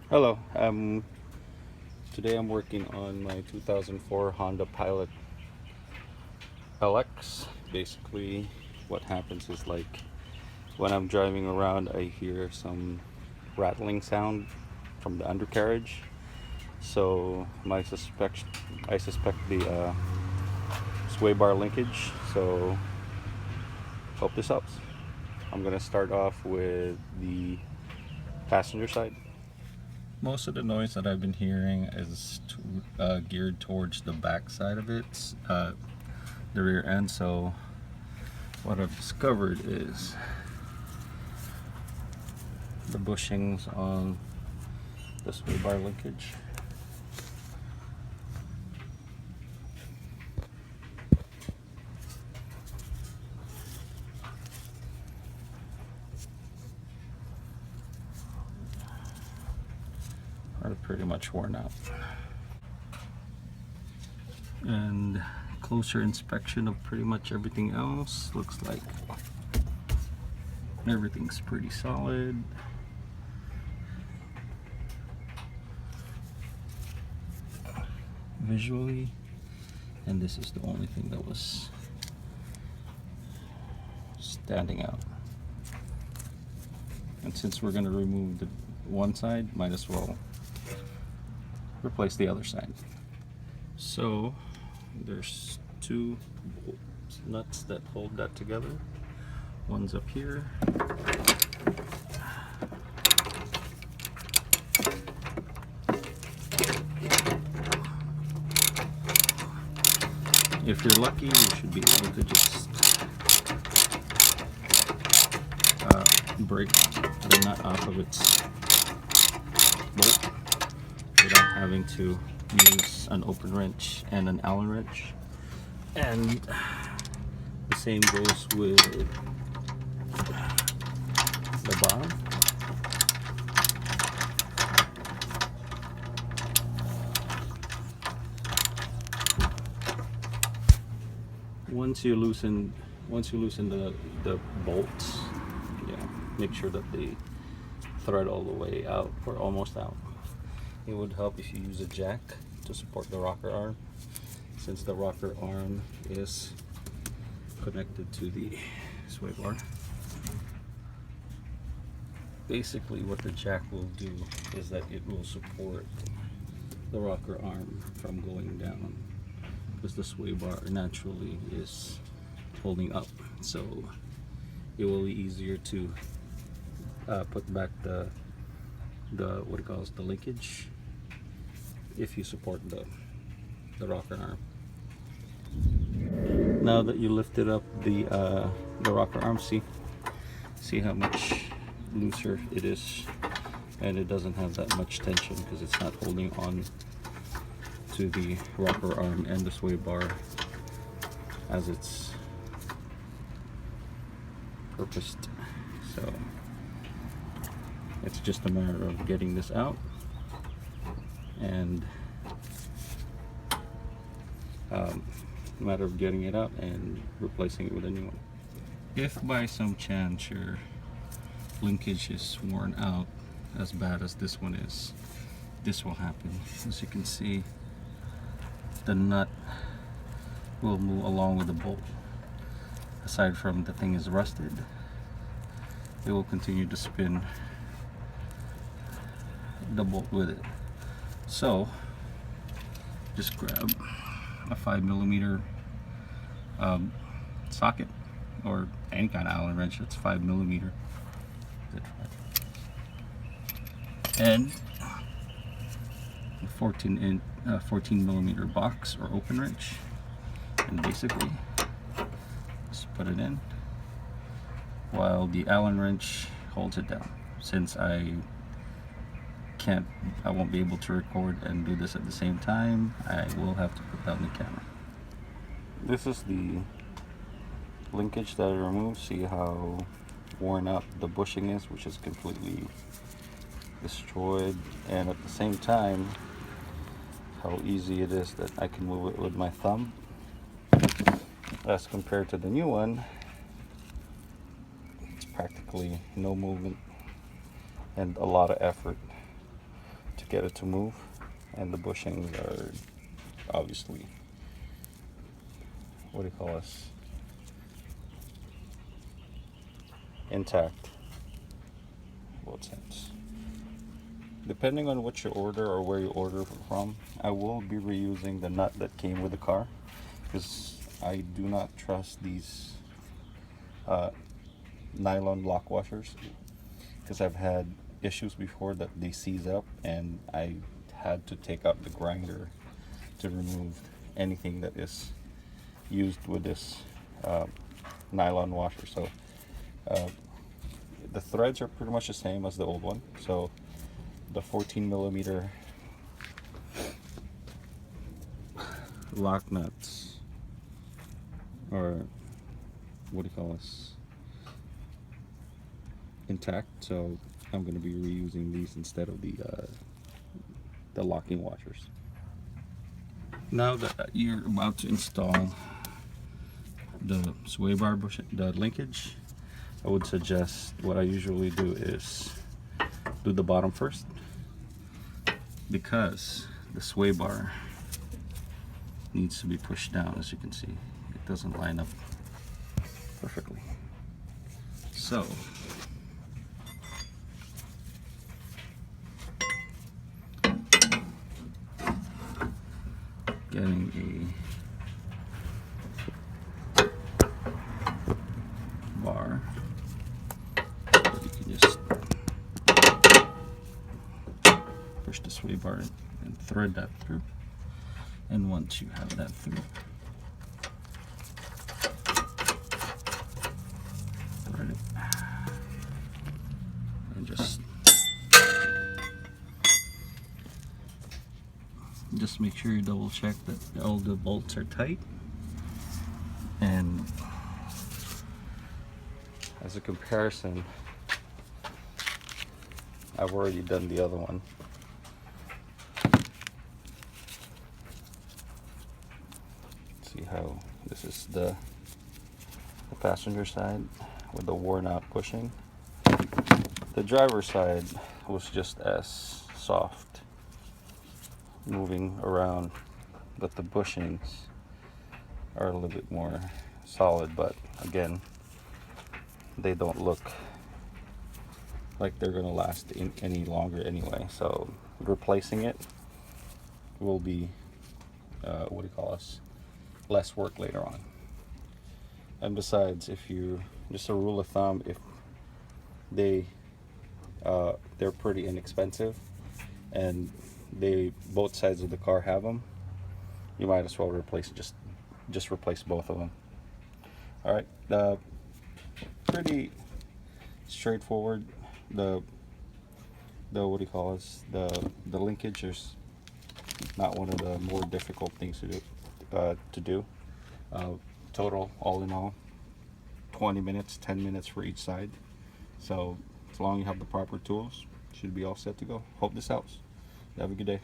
Hello. Today I'm working on my 2004 Honda Pilot LX. Basically, what happens is like when I'm driving around, I hear some rattling sound from the undercarriage. So I suspect the sway bar linkage. So hope this helps. I'm gonna start off with the passenger side. Most of the noise that I've been hearing is geared towards the back side of it, the rear end. So what I've discovered is the bushings on the sway bar linkage. Are pretty much worn out. And closer inspection of pretty much everything else looks like everything's pretty solid. Visually, and this is the only thing that was standing out. And since we're going to remove the one side, might as well replace the other side. So there's two nuts that hold that together. One's up here. If you're lucky, you should be able to just break the nut off of its bolt without having to use an open wrench and an Allen wrench. And the same goes with the bottom. Once you loosen the bolts, yeah, make sure that they thread all the way out or almost out. It would help if you use a jack to support the rocker arm, since the rocker arm is connected to the sway bar. Basically what the jack will do is that it will support the rocker arm from going down, because the sway bar naturally is holding up, so it will be easier to put back the what it calls the linkage if you support the rocker arm. Now that you lifted up the rocker arm, see how much looser it is, and it doesn't have that much tension because it's not holding on to the rocker arm and the sway bar as it's purposed. So it's just a matter of getting this out and a matter of getting it out and replacing it with a new one. If by some chance your linkage is worn out as bad as this one is, this will happen. As you can see, the nut will move along with the bolt. Aside from the thing is rusted, it will continue to spin the bolt with it. So just grab a 5mm socket, or any kind of Allen wrench that's 5mm, and a 14mm box or open wrench, and basically just put it in while the Allen wrench holds it down. Since I won't be able to record and do this at the same time, I will have to put down the camera. This is the linkage that I removed. See how worn out the bushing is, which is completely destroyed, and at the same time how easy it is that I can move it with my thumb, as compared to the new one. It's practically no movement and a lot of effort get it to move, and the bushings are obviously, what do you call this, intact, both sides. Depending on what you order or where you order from, I will be reusing the nut that came with the car, because I do not trust these nylon lock washers, because I've had issues before that they seize up, and I had to take out the grinder to remove anything that is used with this nylon washer. So the threads are pretty much the same as the old one. So the 14mm lock nuts, or what do you call this, intact. So I'm going to be reusing these instead of the locking washers. Now that you're about to install the sway bar bushing, the linkage, I would suggest, what I usually do is do the bottom first, because the sway bar needs to be pushed down. As you can see, it doesn't line up perfectly. So getting a bar, you can just push the sway bar and thread that through. And once you have that through, thread it and just make sure you double check that all the bolts are tight. And as a comparison, I've already done the other one. See how this is the passenger side with the worn out bushing. The driver's side was just as soft, moving around, but the bushings are a little bit more solid. But again, they don't look like they're gonna last any longer anyway. So replacing it will be what do you call this, less work later on. And besides, if you, just a rule of thumb, if they're pretty inexpensive and both sides of the car have them, you might as well replace, just replace both of them. All right, pretty straightforward. The what do you call this, the linkage is not one of the more difficult things to do. Total, all in all, 20 minutes, 10 minutes for each side. So as long as you have the proper tools, should be all set to go. Hope this helps. Have a good day.